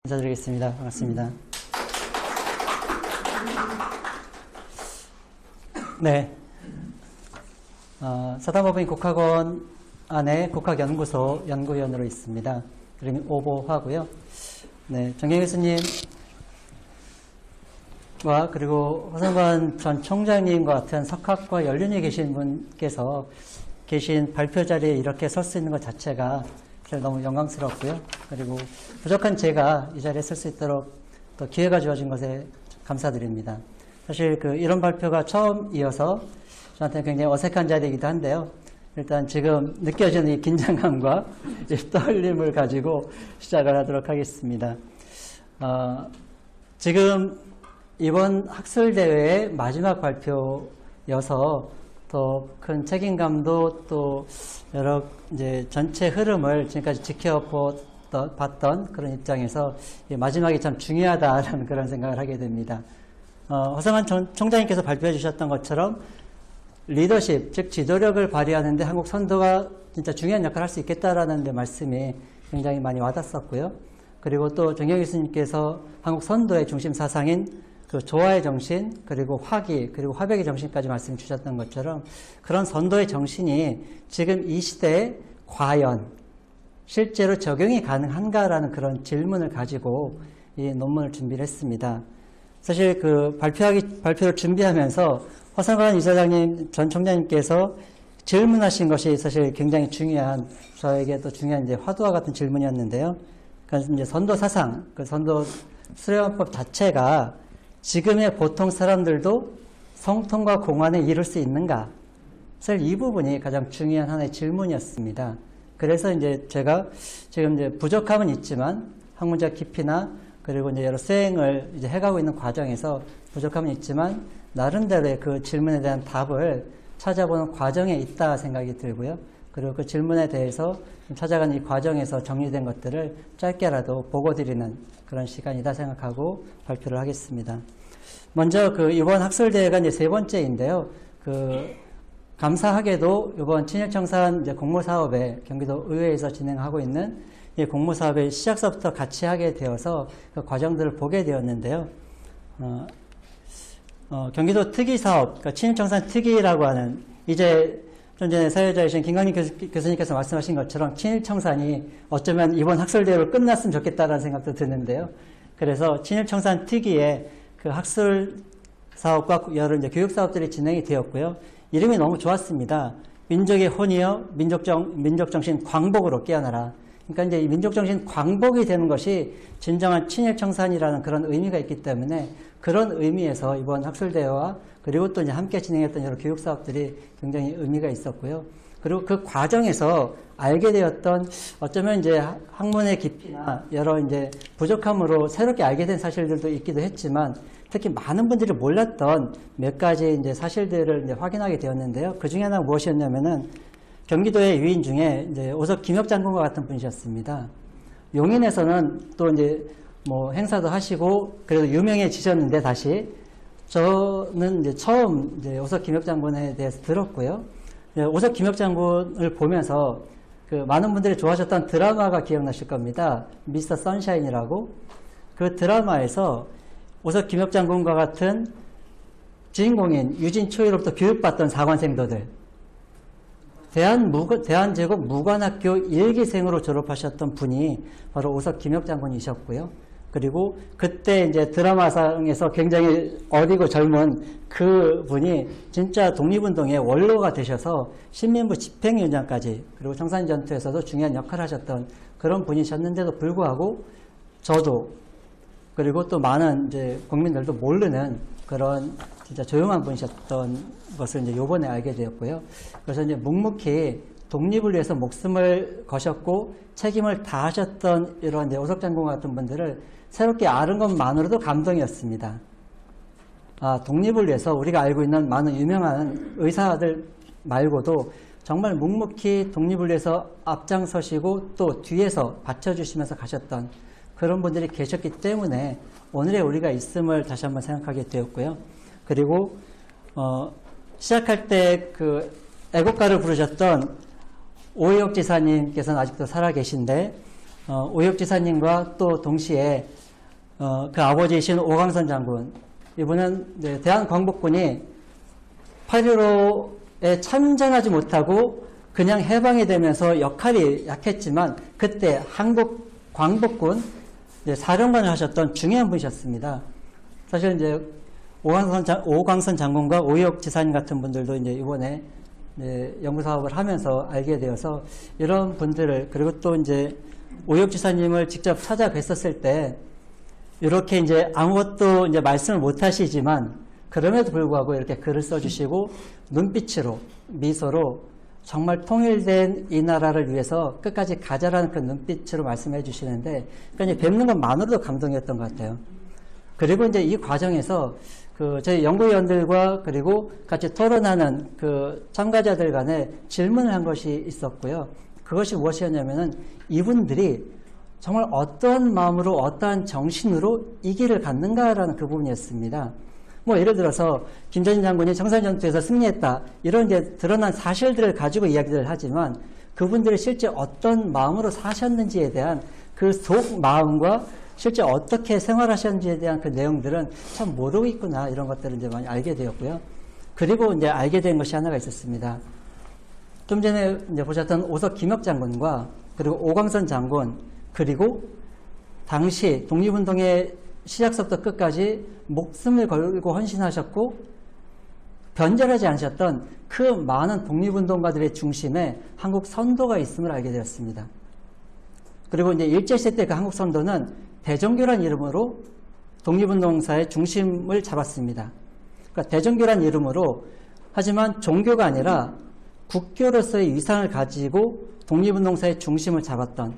인사드리겠습니다. 반갑습니다. 네. 사단법인 국학원 안에 국학연구소 연구위원으로 있습니다. 이름이 오보하고요. 네. 정경 교수님과 그리고 허성관 전 총장님과 같은 석학과 연륜이 계신 분께서 계신 발표 자리에 이렇게 설 수 있는 것 자체가 너무 영광스럽고요. 그리고 부족한 제가 이 자리에 설 수 있도록 또 기회가 주어진 것에 감사드립니다. 사실 이런 발표가 처음이어서 저한테는 굉장히 어색한 자리이기도 한데요. 일단 지금 느껴지는 이 긴장감과 이 떨림을 가지고 시작을 하도록 하겠습니다. 지금 이번 학술대회의 마지막 발표여서 더 큰 책임감도 또 여러 이제 전체 흐름을 지금까지 지켜봤던 그런 입장에서 마지막이 참 중요하다라는 그런 생각을 하게 됩니다. 허성한 총장님께서 발표해 주셨던 것처럼 리더십, 즉 지도력을 발휘하는데 한국 선도가 진짜 중요한 역할을 할 수 있겠다라는 데 말씀이 굉장히 많이 와닿았었고요. 그리고 또 정경 교수님께서 한국 선도의 중심 사상인 조화의 정신, 그리고 화기, 그리고 화백의 정신까지 말씀 주셨던 것처럼 그런 선도의 정신이 지금 이 시대에 과연 실제로 적용이 가능한가라는 그런 질문을 가지고 이 논문을 준비를 했습니다. 사실 발표를 준비하면서 허성관 이사장님 전 총장님께서 질문하신 것이 사실 굉장히 중요한, 저에게도 중요한 이제 화두와 같은 질문이었는데요. 그러니까 이제 선도 사상, 선도 수련법 자체가 지금의 보통 사람들도 성통과 공안에 이룰 수 있는가? 사실 이 부분이 가장 중요한 하나의 질문이었습니다. 그래서 이제 제가 지금 이제 부족함은 있지만 학문적 깊이나 그리고 이제 여러 수행을 이제 해가고 있는 과정에서 부족함은 있지만 나름대로의 그 질문에 대한 답을 찾아보는 과정에 있다 생각이 들고요. 그리고 그 질문에 대해서 찾아가는 이 과정에서 정리된 것들을 짧게라도 보고 드리는 그런 시간이다 생각하고 발표를 하겠습니다. 먼저 이번 학술대회가 이제 세 번째인데요. 감사하게도 이번 친일청산 이제 공모사업에 경기도 의회에서 진행하고 있는 이 공모사업의 시작서부터 같이 하게 되어서 그 과정들을 보게 되었는데요. 경기도 특이사업, 그러니까 친일청산 특이라고 하는 이제 좀 전에 사회자이신 김광림 교수님께서 말씀하신 것처럼 친일청산이 어쩌면 이번 학술대회로 끝났으면 좋겠다라는 생각도 드는데요. 그래서 친일청산 특이의 그 학술 사업과 여러 이제 교육 사업들이 진행이 되었고요. 이름이 너무 좋았습니다. 민족의 혼이여 민족정신 광복으로 깨어나라. 그러니까 이제 이 민족정신 광복이 되는 것이 진정한 친일청산이라는 그런 의미가 있기 때문에 그런 의미에서 이번 학술대회와 그리고 또 이제 함께 진행했던 여러 교육 사업들이 굉장히 의미가 있었고요. 그리고 그 과정에서 알게 되었던 어쩌면 이제 학문의 깊이나 여러 이제 부족함으로 새롭게 알게 된 사실들도 있기도 했지만 특히 많은 분들이 몰랐던 몇 가지 이제 사실들을 이제 확인하게 되었는데요. 그 중에 하나가 무엇이었냐면은 경기도의 유인 중에 이제 오석 김혁 장군과 같은 분이셨습니다. 용인에서는 또 이제 뭐 행사도 하시고 그래도 유명해지셨는데 다시 저는 이제 처음 이제 오석 김혁 장군에 대해서 들었고요. 오석 김혁 장군을 보면서 많은 분들이 좋아하셨던 드라마가 기억나실 겁니다. 미스터 선샤인이라고. 그 드라마에서 오석 김혁 장군과 같은 주인공인 유진 초이로부터 교육받던 사관생도들, 대한제국 무관학교 1기생으로 졸업하셨던 분이 바로 오석 김혁 장군이셨고요. 그리고 그때 이제 드라마상에서 굉장히 어리고 젊은 그 분이 진짜 독립운동의 원로가 되셔서 신민부 집행위원장까지 그리고 청산전투에서도 중요한 역할을 하셨던 그런 분이셨는데도 불구하고 저도 그리고 또 많은 이제 국민들도 모르는 그런 진짜 조용한 분이셨던 것을 이제 요번에 알게 되었고요. 그래서 이제 묵묵히 독립을 위해서 목숨을 거셨고 책임을 다하셨던 이런 이제 오석 장군 같은 분들을 새롭게 아는 것만으로도 감동이었습니다. 독립을 위해서 우리가 알고 있는 많은 유명한 의사들 말고도 정말 묵묵히 독립을 위해서 앞장서시고 또 뒤에서 받쳐주시면서 가셨던 그런 분들이 계셨기 때문에 오늘의 우리가 있음을 다시 한번 생각하게 되었고요. 그리고 시작할 때 애국가를 부르셨던 오해옥 지사님께서는 아직도 살아계신데 오혁 지사님과 또 동시에 그 아버지이신 오광선 장군, 이분은 대한광복군이 8.15에 참전하지 못하고 그냥 해방이 되면서 역할이 약했지만 그때 한국 광복군 사령관을 하셨던 중요한 분이셨습니다. 사실 이제 오광선 장군과 오혁 지사님 같은 분들도 이제 이번에 연구 사업을 하면서 알게 되어서 이런 분들을, 그리고 또 이제 오혁 지사님을 직접 찾아뵀었을 때 이렇게 이제 아무것도 이제 말씀을 못 하시지만 그럼에도 불구하고 이렇게 글을 써주시고 눈빛으로, 미소로 정말 통일된 이 나라를 위해서 끝까지 가자라는 그 눈빛으로 말씀해 주시는데, 그러니까 이제 뵙는 것만으로도 감동이었던 것 같아요. 그리고 이제 이 과정에서 저희 연구위원들과 그리고 같이 토론하는 그 참가자들 간에 질문을 한 것이 있었고요. 그것이 무엇이었냐면은 이분들이 정말 어떠한 마음으로, 어떠한 정신으로 이 길을 갔는가라는 그 부분이었습니다. 뭐 예를 들어서 김전인 장군이 청산전투에서 승리했다, 이런 이제 드러난 사실들을 가지고 이야기를 하지만 그분들이 실제 어떤 마음으로 사셨는지에 대한 그 속 마음과 실제 어떻게 생활하셨는지에 대한 그 내용들은 참 모르고 있구나, 이런 것들을 이제 많이 알게 되었고요. 그리고 이제 알게 된 것이 하나가 있었습니다. 좀 전에 이제 보셨던 오석 김혁 장군과 그리고 오광선 장군, 그리고 당시 독립운동의 시작서부터 끝까지 목숨을 걸고 헌신하셨고 변절하지 않으셨던 그 많은 독립운동가들의 중심에 한국 선도가 있음을 알게 되었습니다. 그리고 이제 일제시대 때 그 한국 선도는 대종교란 이름으로 독립운동사의 중심을 잡았습니다. 그러니까 대종교란 이름으로, 하지만 종교가 아니라 국교로서의 위상을 가지고 독립운동사의 중심을 잡았던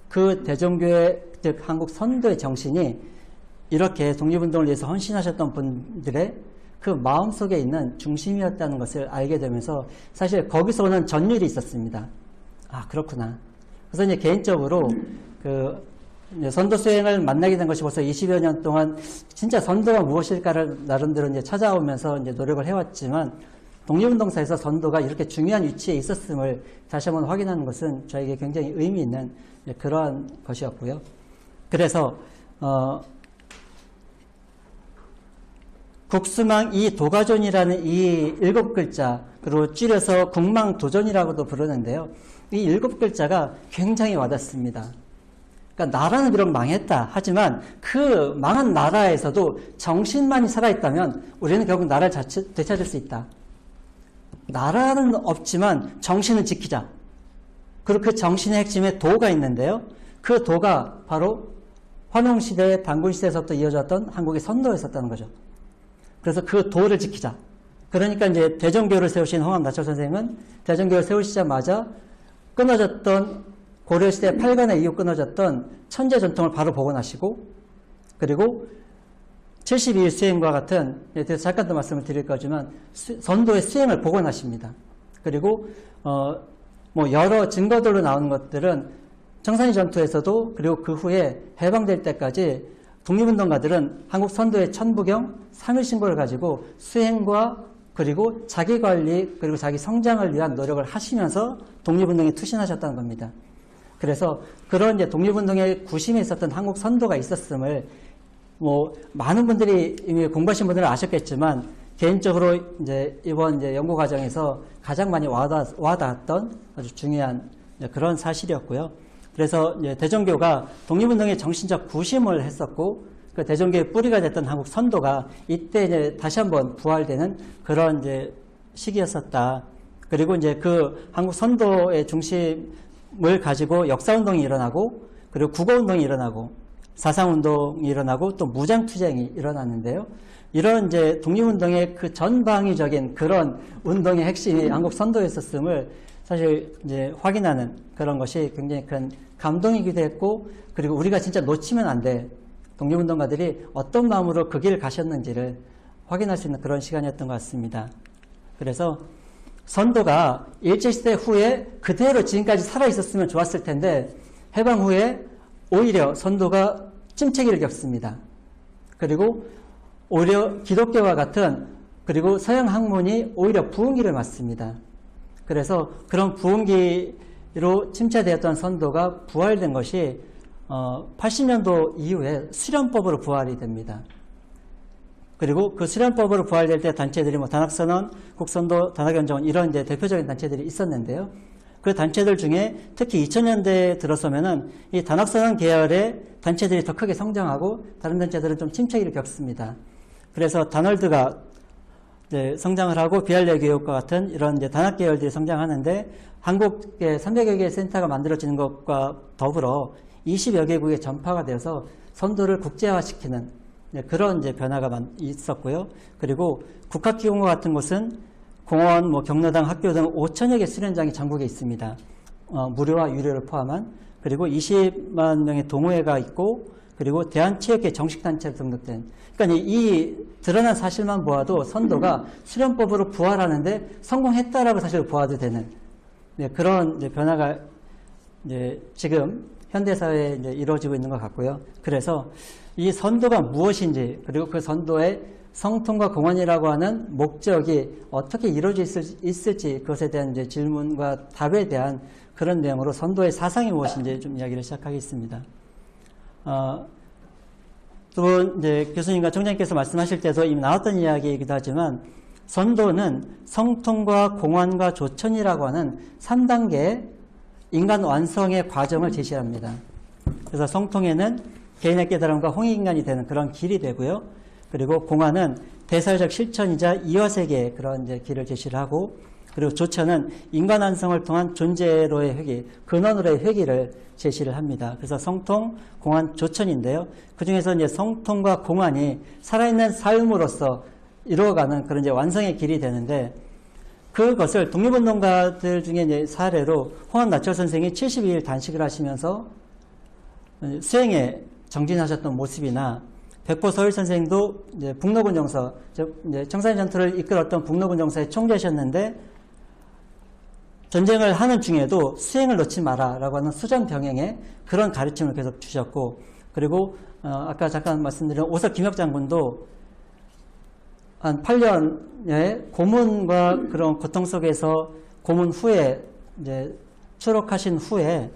그 대종교의, 즉 한국 선도의 정신이 이렇게 독립운동을 위해서 헌신하셨던 분들의 그 마음속에 있는 중심이었다는 것을 알게 되면서 사실 거기서 오는 전율이 있었습니다. 아, 그렇구나. 그래서 이제 개인적으로 선도 수행을 만나게 된 것이 벌써 20여 년 동안 진짜 선도가 무엇일까를 나름대로 이제 찾아오면서 이제 노력을 해왔지만 독립운동사에서 선도가 이렇게 중요한 위치에 있었음을 다시 한번 확인하는 것은 저에게 굉장히 의미 있는 그러한 것이었고요. 그래서 국수망 이 도가존이라는 이 7글자, 그리고 줄여서 국망도존이라고도 부르는데요. 이 7글자가 굉장히 와닿습니다. 그러니까 나라는 비록 망했다 하지만 그 망한 나라에서도 정신만이 살아있다면 우리는 결국 나라를 되찾을 수 있다. 나라는 없지만 정신은 지키자. 그리고 그 정신의 핵심에 도가 있는데요. 그 도가 바로 환웅시대, 단군시대에서부터 이어졌던 한국의 선도에 있었다는 거죠. 그래서 그 도를 지키자. 그러니까 이제 대종교를 세우신 홍암나철 선생은 대종교를 세우시자마자 끊어졌던 고려시대 8관에 이후 끊어졌던 천재 전통을 바로 복원하시고, 그리고 72일 수행과 같은, 잠깐 더 말씀을 드릴 거지만 선도의 수행을 복원하십니다. 그리고 뭐 여러 증거들로 나오는 것들은 청산리 전투에서도, 그리고 그 후에 해방될 때까지 독립운동가들은 한국 선도의 천부경 3.1신고를 가지고 수행과 그리고 자기관리, 그리고 자기 성장을 위한 노력을 하시면서 독립운동에 투신하셨다는 겁니다. 그래서 그런 이제 독립운동의 구심에 있었던 한국 선도가 있었음을 뭐 많은 분들이 이미 공부하신 분들은 아셨겠지만 개인적으로 이제 이번 이제 연구 과정에서 가장 많이 와닿았던 아주 중요한 그런 사실이었고요. 그래서 이제 대종교가 독립운동의 정신적 구심을 했었고, 그 대종교의 뿌리가 됐던 한국 선도가 이때 이제 다시 한번 부활되는 그런 이제 시기였었다. 그리고 이제 그 한국 선도의 중심을 가지고 역사운동이 일어나고, 그리고 국어운동이 일어나고, 사상운동이 일어나고, 또 무장투쟁이 일어났는데요. 이런 이제 독립운동의 그 전방위적인 그런 운동의 핵심이 한국 선도에 있었음을 사실 이제 확인하는 그런 것이 굉장히 큰 감동이기도 했고, 그리고 우리가 진짜 놓치면 안 돼. 독립운동가들이 어떤 마음으로 그 길을 가셨는지를 확인할 수 있는 그런 시간이었던 것 같습니다. 그래서 선도가 일제시대 후에 그대로 지금까지 살아있었으면 좋았을 텐데 해방 후에 오히려 선도가 침체기를 겪습니다. 그리고 오히려 기독교와 같은, 그리고 서양 학문이 오히려 부흥기를 맞습니다. 그래서 그런 부흥기에 이로 침체되었던 선도가 부활된 것이 80년도 이후에 수련법으로 부활이 됩니다. 그리고 그 수련법으로 부활될 때 단체들이 뭐 단학선언, 국선도, 단학연정원 이런 이제 대표적인 단체들이 있었는데요. 그 단체들 중에 특히 2000년대에 들어서면은 이 단학선언 계열의 단체들이 더 크게 성장하고 다른 단체들은 좀 침체기를 겪습니다. 그래서 단월드가 이제 성장을 하고 비할레 교육과 같은 이런 이제 단학 계열들이 성장하는데 한국에 300여 개의 센터가 만들어지는 것과 더불어 20여 개국에 전파가 되어서 선도를 국제화시키는 그런 이제 변화가 있었고요. 그리고 국학기공과 같은 곳은 공원, 뭐 경로당, 학교 등 5천여 개 수련장이 전국에 있습니다. 무료와 유료를 포함한. 그리고 20만 명의 동호회가 있고, 그리고 대한체육회 정식단체로 등록된. 그러니까 이 드러난 사실만 보아도 선도가 수련법으로 부활하는데 성공했다라고 사실 보아도 되는 그런 이제 변화가 이제 지금 현대사회에 이제 이루어지고 있는 것 같고요. 그래서 이 선도가 무엇인지, 그리고 그 선도의 성통과 공헌이라고 하는 목적이 어떻게 이루어질 있을지 그것에 대한 이제 질문과 답에 대한 그런 내용으로 선도의 사상이 무엇인지 좀 이야기를 시작하겠습니다. 두 분 이제 교수님과 총장님께서 말씀하실 때도 이미 나왔던 이야기이기도 하지만 선도는 성통과 공헌과 조천이라고 하는 3단계 인간 완성의 과정을 제시합니다. 그래서 성통에는 개인의 깨달음과 홍익인간이 되는 그런 길이 되고요. 그리고 공헌은 대사회적 실천이자 이화세계의 그런 이제 길을 제시를 하고, 그리고 조천은 인간 완성을 통한 존재로의 회귀, 근원으로의 회귀를 제시를 합니다. 그래서 성통, 공헌, 조천인데요. 그 중에서 이제 성통과 공헌이 살아있는 삶으로서 이루어가는 그런 이제 완성의 길이 되는데, 그것을 독립운동가들 중에 이제 사례로 홍한 나철 선생이 72일 단식을 하시면서 수행에 정진하셨던 모습이나, 백보 서일 선생도 이제 북로군 정서, 이제 청산리 전투를 이끌었던 북로군 정서의 총재셨는데, 전쟁을 하는 중에도 수행을 놓지 마라라고 하는 수전 병행의 그런 가르침을 계속 주셨고, 그리고 아까 잠깐 말씀드린 오석 김혁 장군도 한 8년의 고문과 그런 고통 속에서 고문 후에 이제 추록하신 후에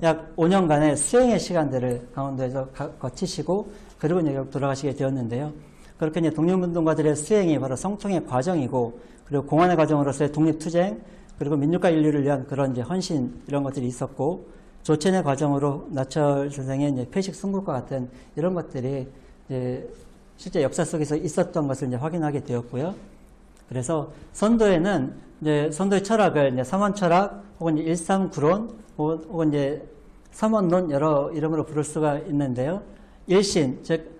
약 5년간의 수행의 시간들을 강원도에서 거치시고, 그리고 이제 돌아가시게 되었는데요. 그렇게 이제 독립운동가들의 수행이 바로 성통의 과정이고, 그리고 공헌의 과정으로서의 독립투쟁, 그리고 민족과 인류를 위한 그런 이제 헌신 이런 것들이 있었고, 조천의 과정으로 나철 선생의 이제 폐식 순국과 같은 이런 것들이 이제 실제 역사 속에서 있었던 것을 이제 확인하게 되었고요. 그래서 선도에는 이제 선도의 철학을 이제 삼원 철학 혹은 일삼구론 혹은 이제 삼원론 여러 이름으로 부를 수가 있는데요. 일신, 즉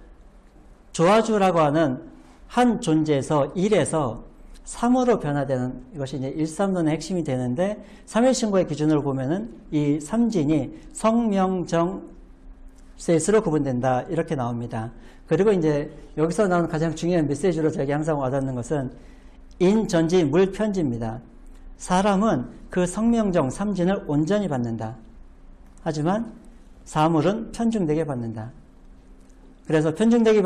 조화주라고 하는 한 존재에서 일에서 삼으로 변화되는 이것이 이제 일삼론의 핵심이 되는데, 삼일신고의 기준으로 보면은 이 삼진이 성명정 셋으로 구분된다 이렇게 나옵니다. 그리고 이제 여기서 나오는 가장 중요한 메시지로 제가 항상 와닿는 것은 인전지 물편지입니다. 사람은 그 성명정 삼진을 온전히 받는다. 하지만 사물은 편중되게 받는다. 그래서 편중되게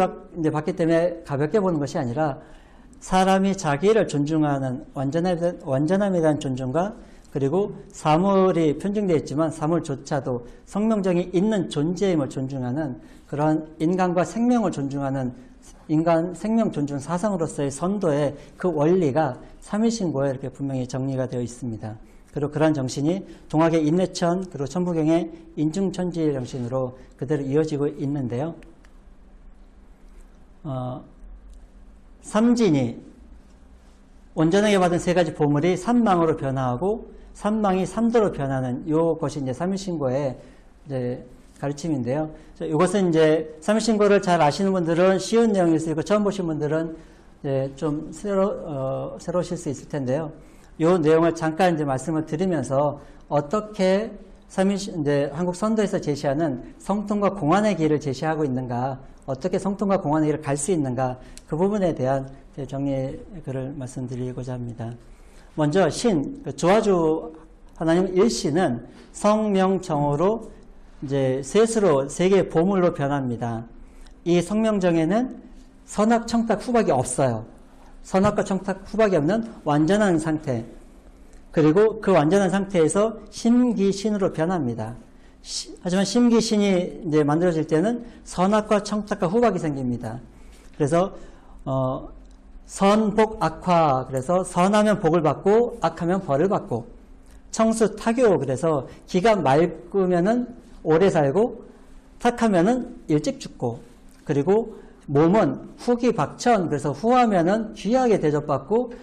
받기 때문에 가볍게 보는 것이 아니라 사람이 자기를 존중하는 완전함에 대한 존중과, 그리고 사물이 편중되어 있지만 사물조차도 성명정이 있는 존재임을 존중하는 그러한 인간과 생명을 존중하는 인간 생명 존중 사상으로서의 선도의 그 원리가 삼일신고에 이렇게 분명히 정리가 되어 있습니다. 그리고 그러한 정신이 동학의 인내천, 그리고 천부경의 인중천지 정신으로 그대로 이어지고 있는데요. 삼진이 온전하게 받은 세 가지 보물이 삼망으로 변화하고 삼망이 삼도로 변하는 이것이 이제 삼일신고의 이제 가르침인데요. 이것은 이제 삼일신고를 잘 아시는 분들은 쉬운 내용일 수 있고 처음 보신 분들은 이제 좀 새로우실 수 있을 텐데요. 이 내용을 잠깐 이제 말씀을 드리면서 어떻게 이제 한국 선도에서 제시하는 성통과 공헌의 길을 제시하고 있는가, 어떻게 성통과 공헌의 길을 갈 수 있는가, 그 부분에 대한 정리의 글을 말씀드리고자 합니다. 먼저 조화주 하나님 일신은 성명정으로 이제 셋으로 세 개의 보물로 변합니다. 이 성명정에는 선악, 청탁, 후박이 없어요. 선악과 청탁, 후박이 없는 완전한 상태. 그리고 그 완전한 상태에서 심기신으로 변합니다. 하지만 심기신이 이제 만들어질 때는 선악과 청탁과 후박이 생깁니다. 그래서 선복 악화, 그래서 선하면 복을 받고 악하면 벌을 받고, 청수 타교, 그래서 기가 맑으면은 오래 살고 탁하면은 일찍 죽고, 그리고 몸은 후기 박천, 그래서 후하면은 귀하게 대접받고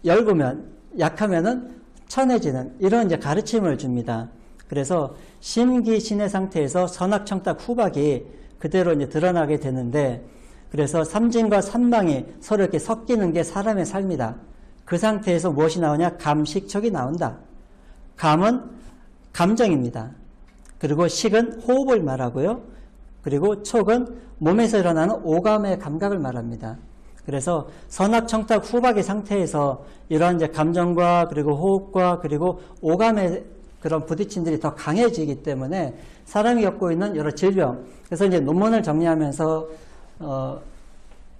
엷으면 약하면은 천해지는 이런 이제 가르침을 줍니다. 그래서 심기신의 상태에서 선악청탁 후박이 그대로 이제 드러나게 되는데, 그래서 삼진과 삼망이 서로 이렇게 섞이는 게 사람의 삶이다. 그 상태에서 무엇이 나오냐? 감식척이 나온다. 감은 감정입니다. 그리고 식은 호흡을 말하고요. 그리고 촉은 몸에서 일어나는 오감의 감각을 말합니다. 그래서 선악청탁 후박의 상태에서 이러한 이제 감정과 그리고 호흡과 그리고 오감의 그런 부딪힘들이 더 강해지기 때문에 사람이 겪고 있는 여러 질병, 그래서 이제 논문을 정리하면서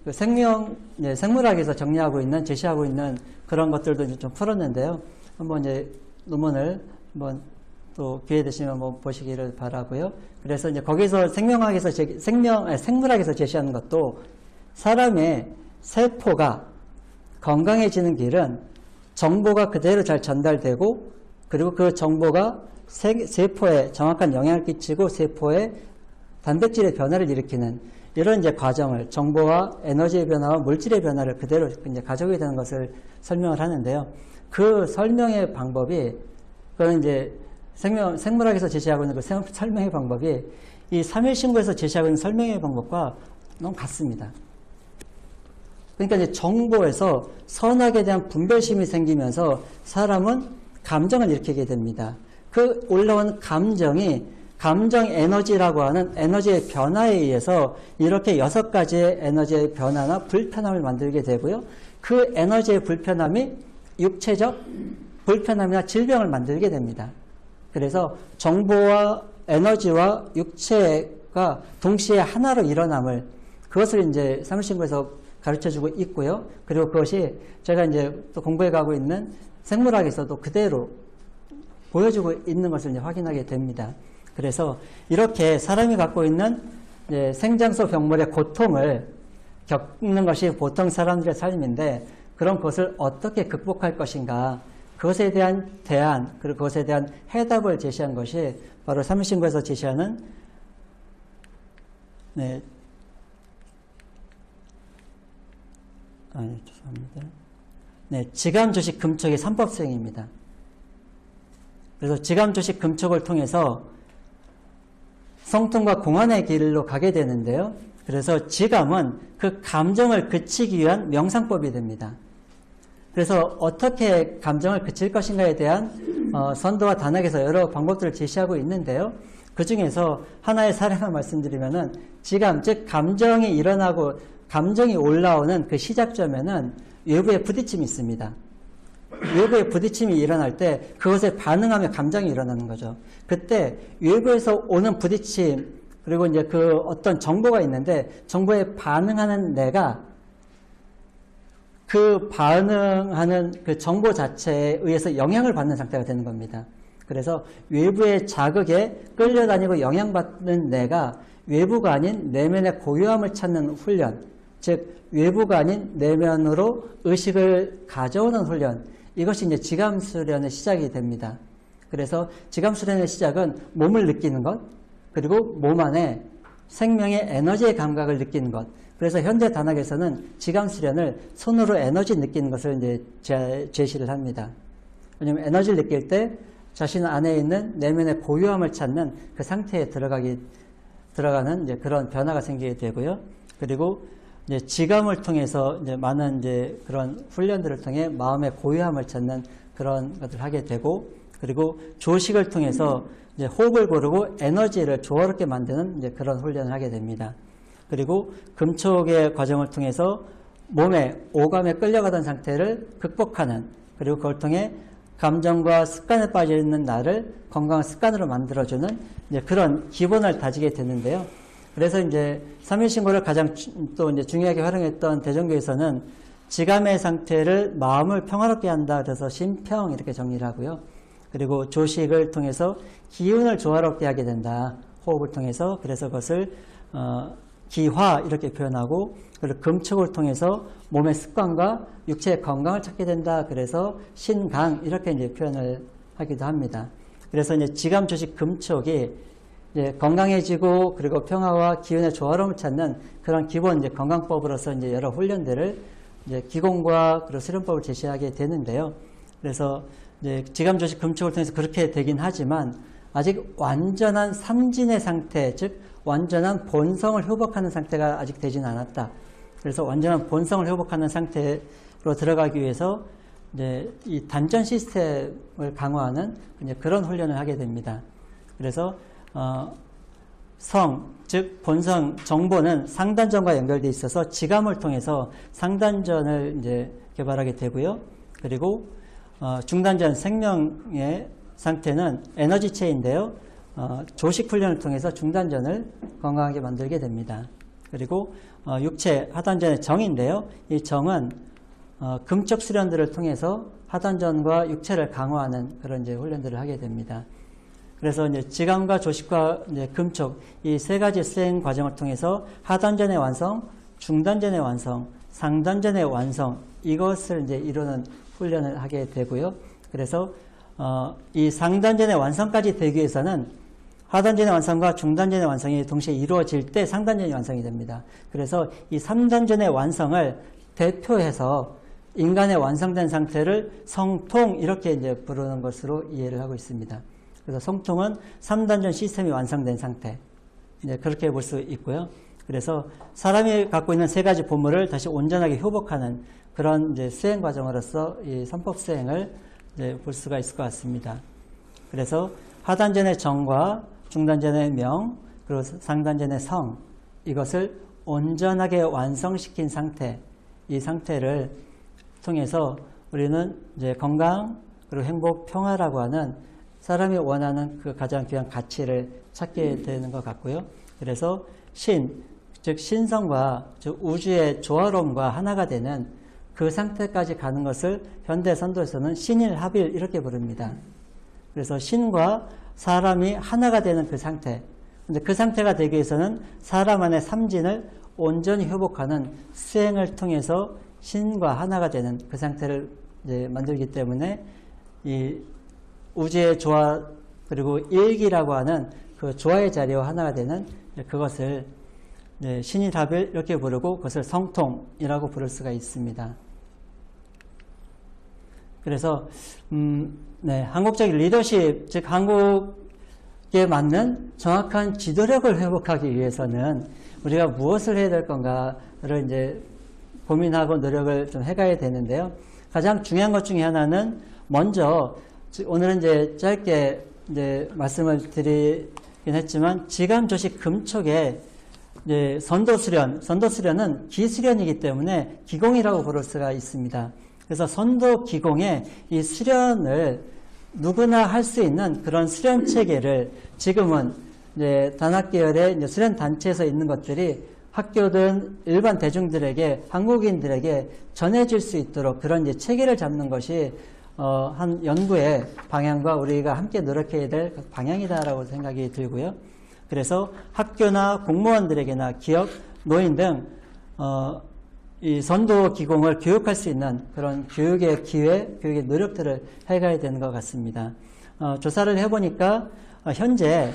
그 생물학에서 정리하고 있는, 제시하고 있는 그런 것들도 이제 좀 풀었는데요. 한번 이제 논문을 한번 또 기회 되시면 한번 보시기를 바라고요. 그래서 이제 거기서 생물학에서 제시하는 것도 사람의 세포가 건강해지는 길은 정보가 그대로 잘 전달되고, 그리고 그 정보가 세포에 정확한 영향을 끼치고 세포에 단백질의 변화를 일으키는 이런 이제 과정을, 정보와 에너지의 변화와 물질의 변화를 그대로 이제 가져오게 되는 것을 설명을 하는데요. 그 설명의 방법이, 그건 이제 생물학에서 제시하고 있는 그 설명의 방법이 이 3일 신고에서 제시하고 있는 설명의 방법과 너무 같습니다. 그러니까 이제 정보에서 선악에 대한 분별심이 생기면서 사람은 감정을 일으키게 됩니다. 그 올라온 감정이 감정 에너지라고 하는 에너지의 변화에 의해서 이렇게 6가지의 에너지의 변화나 불편함을 만들게 되고요. 그 에너지의 불편함이 육체적 불편함이나 질병을 만들게 됩니다. 그래서 정보와 에너지와 육체가 동시에 하나로 일어남을, 그것을 이제 사무신고에서 가르쳐주고 있고요. 그리고 그것이 제가 이제 또 공부해 가고 있는 생물학에서도 그대로 보여주고 있는 것을 이제 확인하게 됩니다. 그래서 이렇게 사람이 갖고 있는 생장소 병물의 고통을 겪는 것이 보통 사람들의 삶인데, 그런 것을 어떻게 극복할 것인가, 그것에 대한 대안, 그리고 그것에 대한 해답을 제시한 것이 바로 사무신고에서 제시하는 지감조식 금촉의 3법수행입니다. 그래서 지감조식 금촉을 통해서 성통과 공안의 길로 가게 되는데요. 그래서 지감은 그 감정을 그치기 위한 명상법이 됩니다. 그래서 어떻게 감정을 그칠 것인가에 대한 선도와 단학에서 여러 방법들을 제시하고 있는데요. 그 중에서 하나의 사례만 말씀드리면은 지감, 즉 감정이 일어나고 감정이 올라오는 그 시작점에는 외부의 부딪힘이 있습니다. 외부의 부딪힘이 일어날 때 그것에 반응하며 감정이 일어나는 거죠. 그때 외부에서 오는 부딪힘, 그리고 이제 그 어떤 정보가 있는데 정보에 반응하는 내가 그 반응하는 그 정보 자체에 의해서 영향을 받는 상태가 되는 겁니다. 그래서 외부의 자극에 끌려다니고 영향받는 내가 외부가 아닌 내면의 고유함을 찾는 훈련, 즉 외부가 아닌 내면으로 의식을 가져오는 훈련, 이것이 이제 지감수련의 시작이 됩니다. 그래서 지감수련의 시작은 몸을 느끼는 것, 그리고 몸 안에 생명의 에너지의 감각을 느끼는 것. 그래서 현대 단학에서는 지감수련을 손으로 에너지 느끼는 것을 이제 제시를 합니다. 왜냐하면 에너지를 느낄 때 자신 안에 있는 내면의 고유함을 찾는 그 상태에 들어가는 이제 그런 변화가 생기게 되고요. 그리고 이제 지감을 통해서 이제 많은 이제 그런 훈련들을 통해 마음의 고유함을 찾는 그런 것들을 하게 되고, 그리고 조식을 통해서 이제 호흡을 고르고 에너지를 조화롭게 만드는 이제 그런 훈련을 하게 됩니다. 그리고 금촉의 과정을 통해서 몸의 오감에 끌려가던 상태를 극복하는, 그리고 그걸 통해 감정과 습관에 빠져 있는 나를 건강한 습관으로 만들어주는 이제 그런 기본을 다지게 되는데요. 그래서 이제 3일 신고를 가장 또 이제 중요하게 활용했던 대종교에서는 지감의 상태를 마음을 평화롭게 한다. 그래서 신평 이렇게 정리를 하고요. 그리고 조식을 통해서 기운을 조화롭게 하게 된다. 호흡을 통해서. 그래서 그것을 기화 이렇게 표현하고, 그리고 금촉을 통해서 몸의 습관과 육체의 건강을 찾게 된다. 그래서 신강 이렇게 이제 표현을 하기도 합니다. 그래서 이제 지감, 조식, 금촉이 이제 건강해지고 그리고 평화와 기운의 조화로움을 찾는 그런 기본 이제 건강법으로서 이제 여러 훈련들을 이제 기공과 그리고 수련법을 제시하게 되는데요. 그래서 이제 지감, 조식, 금촉을 통해서 그렇게 되긴 하지만 아직 완전한 삼진의 상태, 즉 완전한 본성을 회복하는 상태가 아직 되지는 않았다. 그래서 완전한 본성을 회복하는 상태로 들어가기 위해서 이제 이 단전 시스템을 강화하는 이제 그런 훈련을 하게 됩니다. 그래서 성, 즉 본성, 정보는 상단전과 연결되어 있어서 지감을 통해서 상단전을 이제 개발하게 되고요. 그리고 중단전 생명의 상태는 에너지체인데요. 조식 훈련을 통해서 중단전을 건강하게 만들게 됩니다. 그리고 육체 하단전의 정인데요. 이 정은 금쪽 수련들을 통해서 하단전과 육체를 강화하는 그런 이제 훈련들을 하게 됩니다. 그래서 이제 지감과 조식과 이제 금촉 이 세 가지 수행 과정을 통해서 하단전의 완성, 중단전의 완성, 상단전의 완성 이것을 이제 이루는 훈련을 하게 되고요. 그래서 이 상단전의 완성까지 되기 위해서는 하단전의 완성과 중단전의 완성이 동시에 이루어질 때 상단전이 완성이 됩니다. 그래서 이 3단전의 완성을 대표해서 인간의 완성된 상태를 성통 이렇게 이제 부르는 것으로 이해를 하고 있습니다. 그래서 성통은 3단전 시스템이 완성된 상태. 이제 그렇게 볼 수 있고요. 그래서 사람이 갖고 있는 세 가지 본물을 다시 온전하게 회복하는 그런 이제 수행 과정으로서 이 선법 수행을 이제 볼 수가 있을 것 같습니다. 그래서 하단전의 정과 중단전의 명, 그리고 상단전의 성, 이것을 온전하게 완성시킨 상태, 이 상태를 통해서 우리는 이제 건강, 그리고 행복, 평화라고 하는 사람이 원하는 그 가장 귀한 가치를 찾게 되는 것 같고요. 그래서 신, 즉 신성과 즉 우주의 조화로움과 하나가 되는 그 상태까지 가는 것을 현대 선도에서는 신일합일 이렇게 부릅니다. 그래서 신과 사람이 하나가 되는 그 상태. 근데 그 상태가 되기 위해서는 사람 안의 삼진을 온전히 회복하는 수행을 통해서 신과 하나가 되는 그 상태를 이제 만들기 때문에 이 우주의 조화 그리고 일기라고 하는 그 조화의 자리와 하나가 되는 그것을 신일합일 이렇게 부르고 그것을 성통이라고 부를 수가 있습니다. 그래서 한국적 리더십, 즉 한국에 맞는 정확한 지도력을 회복하기 위해서는 우리가 무엇을 해야 될 건가를 이제 고민하고 노력을 좀 해가야 되는데요. 가장 중요한 것 중에 하나는 먼저 오늘은 이제 짧게 이제 말씀을 드리긴 했지만 지감, 조식, 금촉의 이제 선도수련은 기수련이기 때문에 기공이라고 부를 수가 있습니다. 그래서 선도 기공의 이 수련을 누구나 할 수 있는 그런 수련 체계를 지금은 이제 단학계열의 이제 수련 단체에서 있는 것들이 학교든 일반 대중들에게 한국인들에게 전해질 수 있도록 그런 이제 체계를 잡는 것이 한 연구의 방향과 우리가 함께 노력해야 될 방향이다라고 생각이 들고요. 그래서 학교나 공무원들에게나 기업, 노인 등 이 선도 기공을 교육할 수 있는 그런 교육의 기회, 교육의 노력들을 해가야 되는 것 같습니다. 조사를 해보니까 현재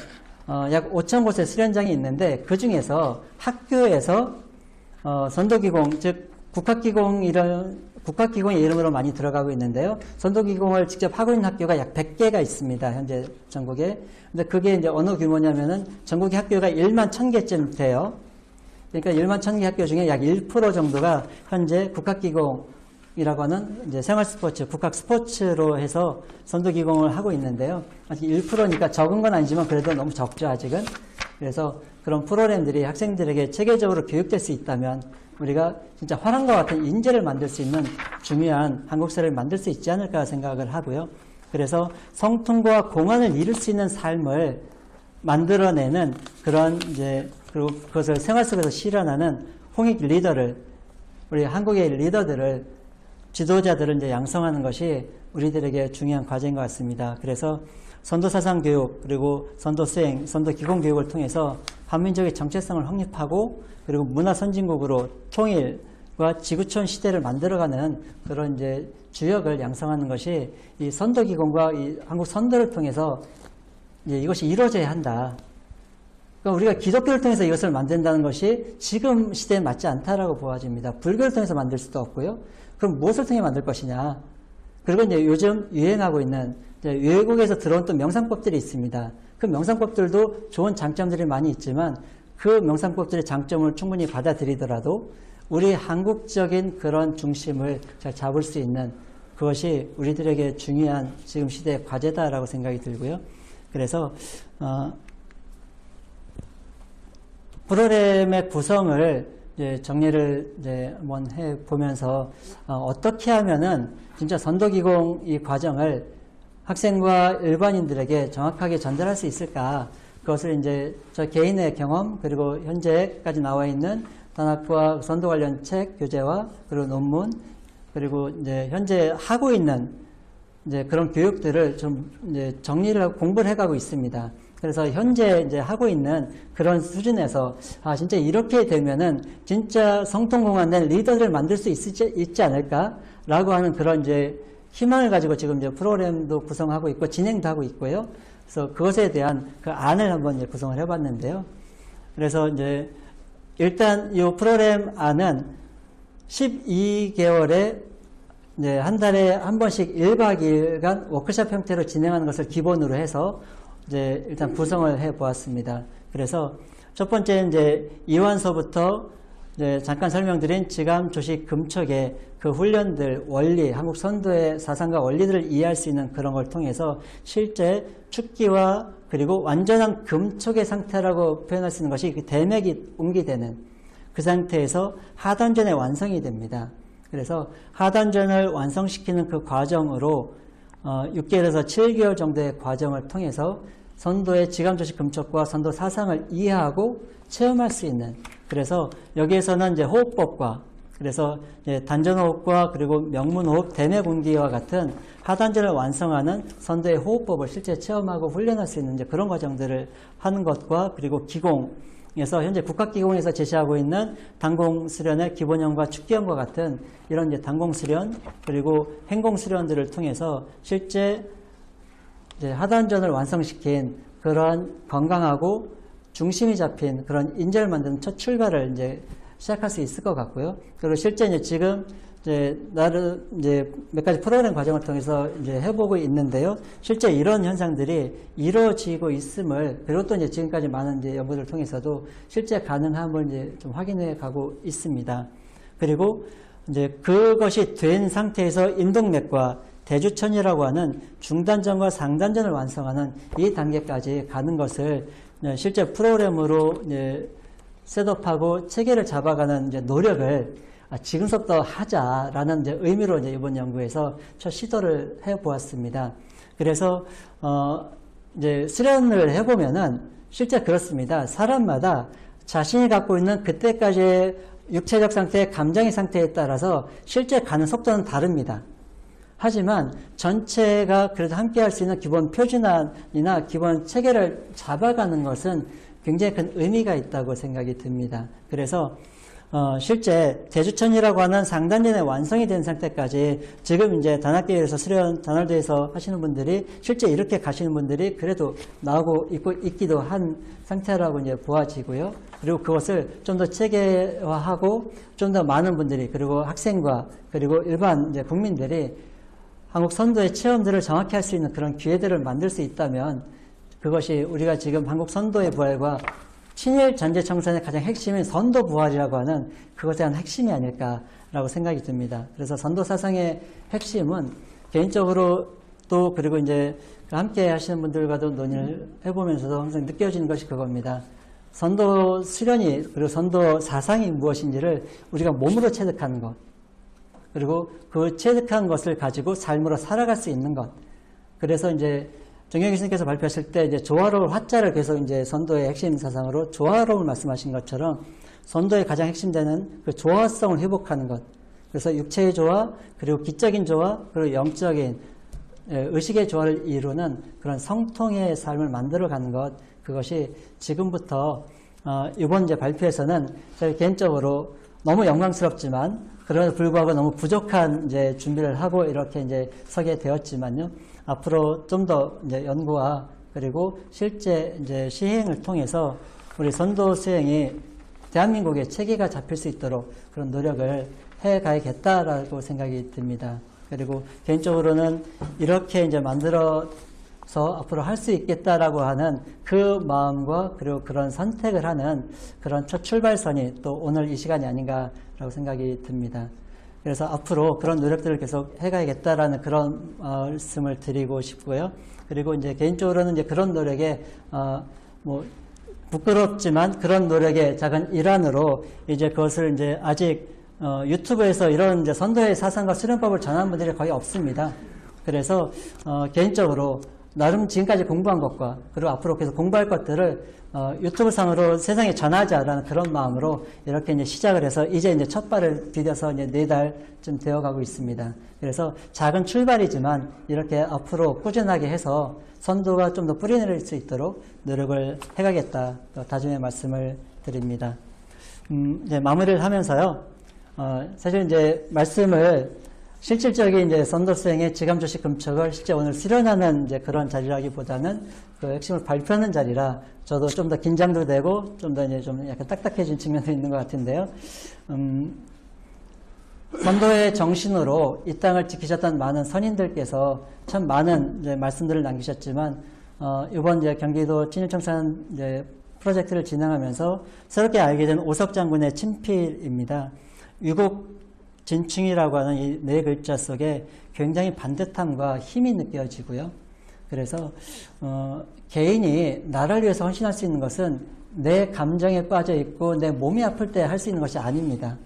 약 5천 곳의 수련장이 있는데 그 중에서 학교에서 선도기공, 즉 국학기공의 이름으로 많이 들어가고 있는데요. 선도기공을 직접 하고 있는 학교가 약 100개가 있습니다. 현재 전국에. 근데 그게 이제 어느 규모냐면은 전국의 학교가 1만 1000개쯤 돼요. 그러니까 1만 1000개 학교 중에 약 1% 정도가 현재 국학기공이라고 하는 이제 생활스포츠, 국학스포츠로 해서 선도기공을 하고 있는데요. 아직 1%니까 적은 건 아니지만 그래도 너무 적죠, 아직은. 그래서 그런 프로그램들이 학생들에게 체계적으로 교육될 수 있다면 우리가 진짜 화랑과 같은 인재를 만들 수 있는 중요한 한국 사회를 만들 수 있지 않을까 생각을 하고요. 그래서 성통과 공헌을 이룰 수 있는 삶을 만들어내는 그런 이제 그리고 그것을 생활 속에서 실현하는 홍익 리더를 우리 한국의 리더들을, 지도자들을 이제 양성하는 것이 우리들에게 중요한 과제인 것 같습니다. 그래서 선도사상 교육, 그리고 선도 수행, 선도 기공 교육을 통해서 한민족의 정체성을 확립하고, 그리고 문화 선진국으로 통일과 지구촌 시대를 만들어가는 그런 이제 주역을 양성하는 것이 이 선도 기공과 이 한국 선도를 통해서 이제 이것이 이루어져야 한다. 그러니까 우리가 기독교를 통해서 이것을 만든다는 것이 지금 시대에 맞지 않다라고 보아집니다. 불교를 통해서 만들 수도 없고요. 그럼 무엇을 통해 만들 것이냐? 그리고 이제 요즘 유행하고 있는 외국에서 들어온 또 명상법들이 있습니다. 그 명상법들도 좋은 장점들이 많이 있지만 그 명상법들의 장점을 충분히 받아들이더라도 우리 한국적인 그런 중심을 잘 잡을 수 있는 그것이 우리들에게 중요한 지금 시대의 과제다라고 생각이 들고요. 그래서 프로그램의 구성을 이제 정리를 이제 한번 해 보면서 어떻게 하면은 진짜 선도기공 이 과정을 학생과 일반인들에게 정확하게 전달할 수 있을까? 그것을 이제 저 개인의 경험, 그리고 현재까지 나와 있는 단학과 선도 관련 책, 교재와 그리고 논문, 그리고 이제 현재 하고 있는 이제 그런 교육들을 좀 이제 정리를 하고 공부를 해가고 있습니다. 그래서 현재 이제 하고 있는 그런 수준에서 진짜 이렇게 되면은 진짜 성통공환된 리더를 만들 수 있지 않을까라고 하는 그런 이제 희망을 가지고 지금 이제 프로그램도 구성하고 있고 진행도 하고 있고요. 그래서 그것에 대한 그 안을 한번 이제 구성을 해봤는데요. 그래서 이제 일단 이 프로그램 안은 12개월에 이제 한 달에 한 번씩 1박 2일간 워크숍 형태로 진행하는 것을 기본으로 해서 이제 일단 구성을 해 보았습니다. 그래서 첫 번째 이제 이완서부터 이제 잠깐 설명드린 지감, 조식, 금촉의 그 훈련들, 원리, 한국 선도의 사상과 원리들을 이해할 수 있는 그런 걸 통해서 실제 축기와 그리고 완전한 금촉의 상태라고 표현할 수 있는 것이 대맥이 웅기되는 그 상태에서 하단전의 완성이 됩니다. 그래서 하단전을 완성시키는 그 과정으로 6개월에서 7개월 정도의 과정을 통해서 선도의 지감, 조식, 금촉과 선도 사상을 이해하고 체험할 수 있는, 그래서 여기에서는 이제 호흡법과 그래서 단전호흡과 그리고 명문호흡, 대맥운기와 같은 하단전을 완성하는 선도의 호흡법을 실제 체험하고 훈련할 수 있는 이제 그런 과정들을 하는 것과 그리고 기공에서 현재 국학기공에서 제시하고 있는 단공수련의 기본형과 축기형과 같은 이런 이제 단공수련 그리고 행공수련들을 통해서 실제 이제 하단전을 완성시킨 그러한 건강하고 중심이 잡힌 그런 인재를 만드는 첫 출발을 이제 시작할 수 있을 것 같고요. 그리고 실제 이제 지금 이제 나름 이제 몇 가지 프로그램 과정을 통해서 이제 해보고 있는데요. 실제 이런 현상들이 이루어지고 있음을, 그리고 또 이제 지금까지 많은 이제 연구들을 통해서도 실제 가능함을 이제 좀 확인해 가고 있습니다. 그리고 이제 그것이 된 상태에서 임동맥과 대주천이라고 하는 중단전과 상단전을 완성하는 이 단계까지 가는 것을 실제 프로그램으로 이제 셋업하고 체계를 잡아가는 이제 노력을 지금부터 하자라는 이제 의미로 이제 이번 연구에서 첫 시도를 해보았습니다. 그래서 이제 수련을 해보면은 실제 그렇습니다. 사람마다 자신이 갖고 있는 그때까지의 육체적 상태, 감정의 상태에 따라서 실제 가는 속도는 다릅니다. 하지만 전체가 그래도 함께 할 수 있는 기본 표준안이나 기본 체계를 잡아가는 것은 굉장히 큰 의미가 있다고 생각이 듭니다. 그래서 실제 대주천이라고 하는 상단전의 완성이 된 상태까지 지금 이제 단학계에서 수련, 단월대에서 하시는 분들이 실제 이렇게 가시는 분들이 그래도 나오고 있기도 한 상태라고 이제 보아지고요. 그리고 그것을 좀 더 체계화하고 좀 더 많은 분들이, 그리고 학생과 그리고 일반 이제 국민들이 한국 선도의 체험들을 정확히 할 수 있는 그런 기회들을 만들 수 있다면 그것이 우리가 지금 한국 선도의 부활과 친일 전제 청산의 가장 핵심인 선도 부활이라고 하는 그것에 대한 핵심이 아닐까라고 생각이 듭니다. 그래서 선도 사상의 핵심은 개인적으로 또 그리고 이제 함께 하시는 분들과도 논의를 해보면서도 항상 느껴지는 것이 그겁니다. 선도 수련이 그리고 선도 사상이 무엇인지를 우리가 몸으로 체득하는 것, 그리고 그 체득한 것을 가지고 삶으로 살아갈 수 있는 것. 그래서 이제 정경 교수님께서 발표하실 때 이제 조화로울 화자를 계속 이제 선도의 핵심 사상으로 조화로움을 말씀하신 것처럼 선도의 가장 핵심되는 그 조화성을 회복하는 것. 그래서 육체의 조화, 그리고 기적인 조화, 그리고 영적인 의식의 조화를 이루는 그런 성통의 삶을 만들어가는 것. 그것이 지금부터 이번 이제 발표에서는 저희 개인적으로 너무 영광스럽지만 그럼에도 불구하고 너무 부족한 이제 준비를 하고 이렇게 이제 서게 되었지만요. 앞으로 좀 더 이제 연구와 그리고 실제 이제 시행을 통해서 우리 선도 수행이 대한민국에 체계가 잡힐 수 있도록 그런 노력을 해 가야겠다라고 생각이 듭니다. 그리고 개인적으로는 이렇게 이제 만들어서 앞으로 할 수 있겠다라고 하는 그 마음과 그리고 그런 선택을 하는 그런 첫 출발선이 또 오늘 이 시간이 아닌가라고 생각이 듭니다. 그래서 앞으로 그런 노력들을 계속 해가야겠다라는 그런 말씀을 드리고 싶고요. 그리고 이제 개인적으로는 이제 그런 노력에 뭐 부끄럽지만 그런 노력의 작은 일환으로 이제 그것을 이제 아직 유튜브에서 이런 이제 선도의 사상과 수련법을 전하는 분들이 거의 없습니다. 그래서 개인적으로 나름 지금까지 공부한 것과 그리고 앞으로 계속 공부할 것들을 유튜브 상으로 세상에 전하자라는 그런 마음으로 이렇게 이제 시작을 해서 이제 첫 발을 디뎌서 이제 4달쯤 되어 가고 있습니다. 그래서 작은 출발이지만 이렇게 앞으로 꾸준하게 해서 선도가 좀 더 뿌리내릴 수 있도록 노력을 해가겠다. 다짐의 말씀을 드립니다. 이제 마무리를 하면서요. 사실 이제 말씀을 실질적인 이제 선도 수행의 지감조식 금척을 실제 오늘 수련하는 이제 그런 자리라기보다는 그 핵심을 발표하는 자리라 저도 좀 더 긴장도 되고 좀 더 이제 좀 약간 딱딱해진 측면도 있는 것 같은데요. 선도의 정신으로 이 땅을 지키셨던 많은 선인들께서 참 많은 이제 말씀들을 남기셨지만 이번 이제 경기도 친일청산 이제 프로젝트를 진행하면서 새롭게 알게 된 오석 장군의 친필입니다. 위국 진충이라고 하는 이 네 글자 속에 굉장히 반듯함과 힘이 느껴지고요. 그래서 개인이 나라를 위해서 헌신할 수 있는 것은 내 감정에 빠져 있고 내 몸이 아플 때 할 수 있는 것이 아닙니다.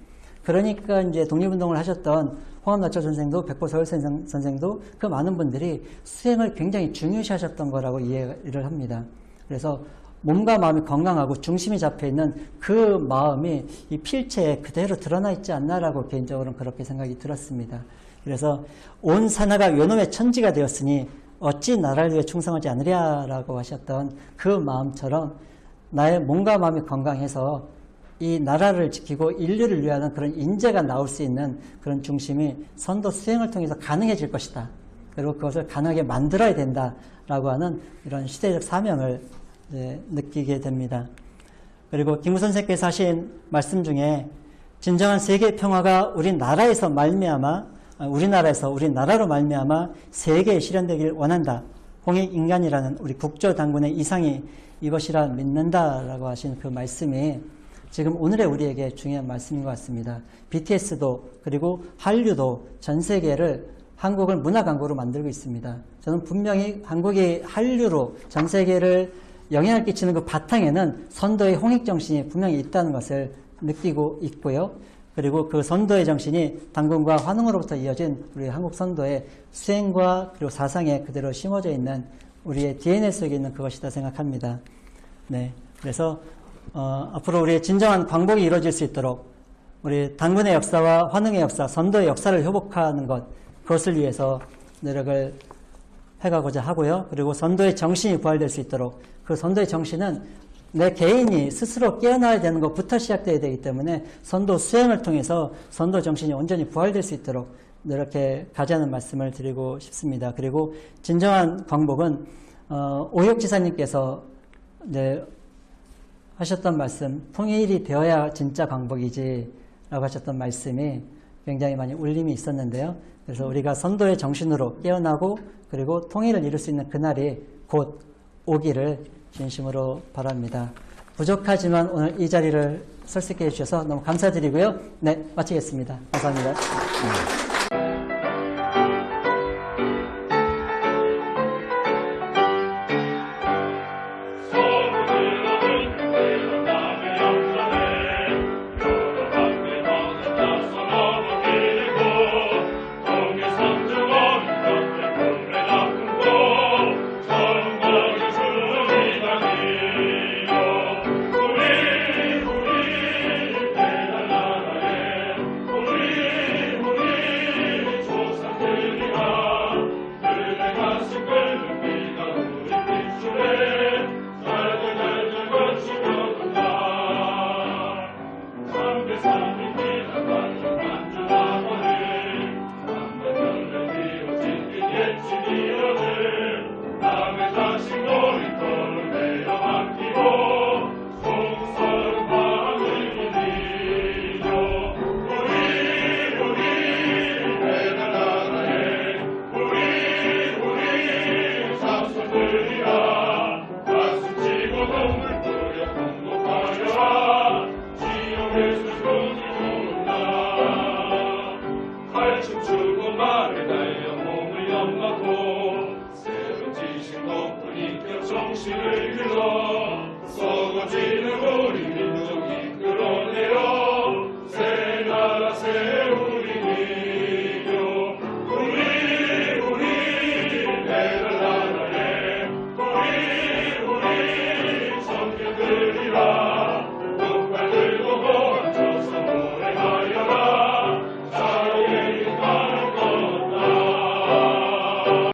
그러니까 이제 독립운동을 하셨던 홍합나철 선생도 백보서울 선생도 그 많은 분들이 수행을 굉장히 중요시하셨던 거라고 이해를 합니다. 그래서 몸과 마음이 건강하고 중심이 잡혀있는 그 마음이 이 필체에 그대로 드러나 있지 않나라고 개인적으로는 그렇게 생각이 들었습니다. 그래서 온 산하가 요놈의 천지가 되었으니 어찌 나라를 위해 충성하지 않으랴라고 하셨던 그 마음처럼 나의 몸과 마음이 건강해서 이 나라를 지키고 인류를 위하는 그런 인재가 나올 수 있는 그런 중심이 선도 수행을 통해서 가능해질 것이다. 그리고 그것을 가능하게 만들어야 된다라고 하는 이런 시대적 사명을 느끼게 됩니다. 그리고 김구 선생께서 하신 말씀 중에 진정한 세계 평화가 우리나라에서 우리나라로 말미암아 세계에 실현되길 원한다. 홍익인간이라는 우리 국조당군의 이상이 이것이라 믿는다라고 하신 그 말씀이 지금 오늘의 우리에게 중요한 말씀인 것 같습니다. BTS도 그리고 한류도 전 세계를 한국을 문화 강국으로 만들고 있습니다. 저는 분명히 한국이 한류로 전 세계를 영향을 끼치는 그 바탕에는 선도의 홍익 정신이 분명히 있다는 것을 느끼고 있고요. 그리고 그 선도의 정신이 당군과 환웅으로부터 이어진 우리 한국 선도의 수행과 그리고 사상에 그대로 심어져 있는 우리의 DNA 속에 있는 그것이다 생각합니다. 네, 그래서 앞으로 우리의 진정한 광복이 이루어질 수 있도록 우리 당군의 역사와 환웅의 역사, 선도의 역사를 회복하는 것, 그것을 위해서 노력을 해가고자 하고요. 그리고 선도의 정신이 부활될 수 있도록 그 선도의 정신은 내 개인이 스스로 깨어나야 되는 것부터 시작되어야 되기 때문에 선도 수행을 통해서 선도 정신이 온전히 부활될 수 있도록 이렇게 가자는 말씀을 드리고 싶습니다. 그리고 진정한 광복은 오혁지사님께서 이제 하셨던 말씀, 통일이 되어야 진짜 광복이지 라고 하셨던 말씀이 굉장히 많이 울림이 있었는데요. 그래서 우리가 선도의 정신으로 깨어나고 그리고 통일을 이룰 수 있는 그날이 곧 오기를 진심으로 바랍니다. 부족하지만 오늘 이 자리를 설 수 있게 해주셔서 너무 감사드리고요. 네, 마치겠습니다. 감사합니다.